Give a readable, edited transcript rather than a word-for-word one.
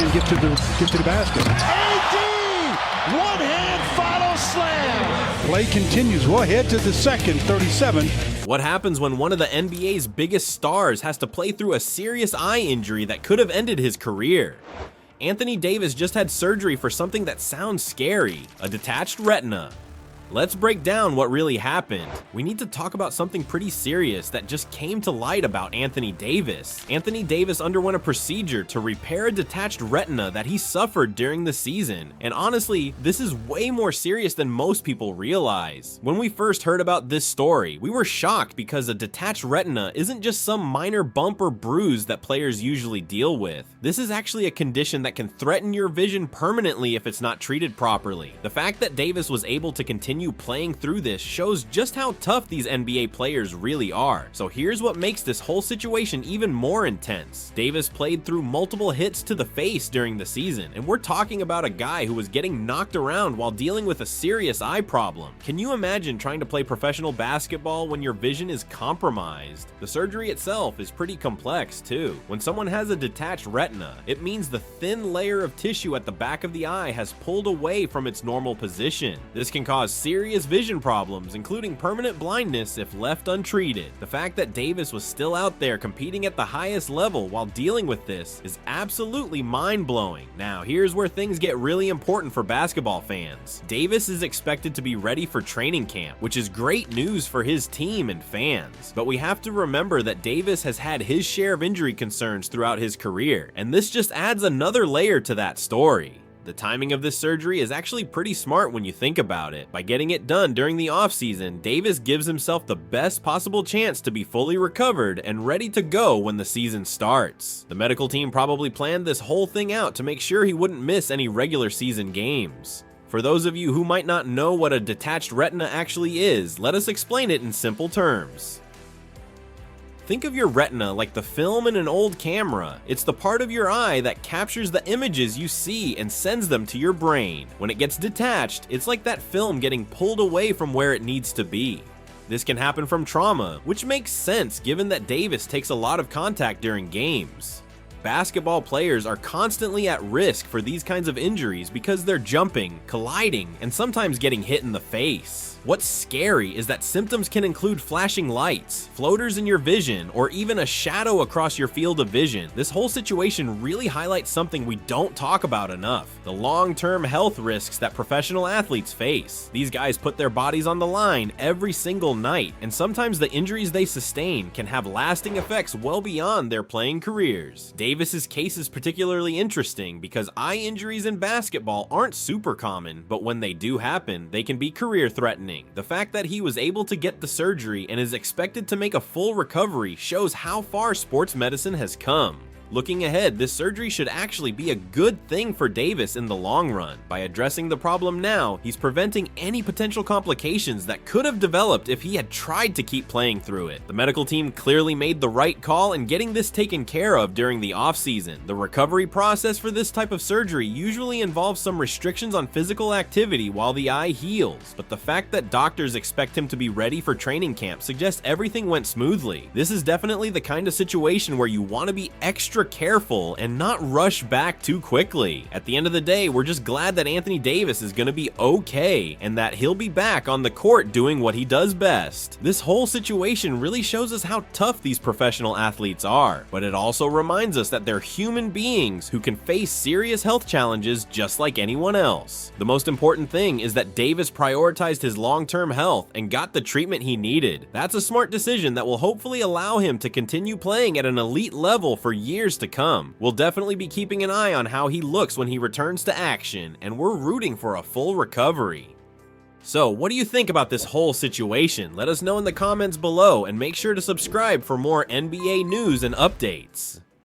and get to the basket. AD! One-hand follow slam! Play continues. We'll head to the second, 37. What happens when one of the NBA's biggest stars has to play through a serious eye injury that could have ended his career? Anthony Davis just had surgery for something that sounds scary, a detached retina. Let's break down what really happened. We need to talk about something pretty serious that just came to light about Anthony Davis. Anthony Davis underwent a procedure to repair a detached retina that he suffered during the season. And honestly, this is way more serious than most people realize. When we first heard about this story, we were shocked because a detached retina isn't just some minor bump or bruise that players usually deal with. This is actually a condition that can threaten your vision permanently if it's not treated properly. The fact that Davis was able to continue playing through this shows just how tough these NBA players really are. So here's what makes this whole situation even more intense. Davis played through multiple hits to the face during the season, and we're talking about a guy who was getting knocked around while dealing with a serious eye problem. Can you imagine trying to play professional basketball when your vision is compromised? The surgery itself is pretty complex too. When someone has a detached retina, it means the thin layer of tissue at the back of the eye has pulled away from its normal position. This can cause serious vision problems, including permanent blindness if left untreated. The fact that Davis was still out there competing at the highest level while dealing with this is absolutely mind-blowing. Now, here's where things get really important for basketball fans. Davis is expected to be ready for training camp, which is great news for his team and fans. But we have to remember that Davis has had his share of injury concerns throughout his career, and this just adds another layer to that story. The timing of this surgery is actually pretty smart when you think about it. By getting it done during the offseason, Davis gives himself the best possible chance to be fully recovered and ready to go when the season starts. The medical team probably planned this whole thing out to make sure he wouldn't miss any regular season games. For those of you who might not know what a detached retina actually is, let us explain it in simple terms. Think of your retina like the film in an old camera. It's the part of your eye that captures the images you see and sends them to your brain. When it gets detached, it's like that film getting pulled away from where it needs to be. This can happen from trauma, which makes sense given that Davis takes a lot of contact during games. Basketball players are constantly at risk for these kinds of injuries because they're jumping, colliding, and sometimes getting hit in the face. What's scary is that symptoms can include flashing lights, floaters in your vision, or even a shadow across your field of vision. This whole situation really highlights something we don't talk about enough: the long-term health risks that professional athletes face. These guys put their bodies on the line every single night, and sometimes the injuries they sustain can have lasting effects well beyond their playing careers. Davis's case is particularly interesting because eye injuries in basketball aren't super common, but when they do happen, they can be career-threatening. The fact that he was able to get the surgery and is expected to make a full recovery shows how far sports medicine has come. Looking ahead, this surgery should actually be a good thing for Davis in the long run. By addressing the problem now, he's preventing any potential complications that could have developed if he had tried to keep playing through it. The medical team clearly made the right call in getting this taken care of during the offseason. The recovery process for this type of surgery usually involves some restrictions on physical activity while the eye heals, but the fact that doctors expect him to be ready for training camp suggests everything went smoothly. This is definitely the kind of situation where you want to be extra careful and not rush back too quickly. At the end of the day, we're just glad that Anthony Davis is going to be okay and that he'll be back on the court doing what he does best. This whole situation really shows us how tough these professional athletes are, but it also reminds us that they're human beings who can face serious health challenges just like anyone else. The most important thing is that Davis prioritized his long-term health and got the treatment he needed. That's a smart decision that will hopefully allow him to continue playing at an elite level for years to come. We'll definitely be keeping an eye on how he looks when he returns to action, and we're rooting for a full recovery. So, what do you think about this whole situation? Let us know in the comments below, and make sure to subscribe for more NBA news and updates.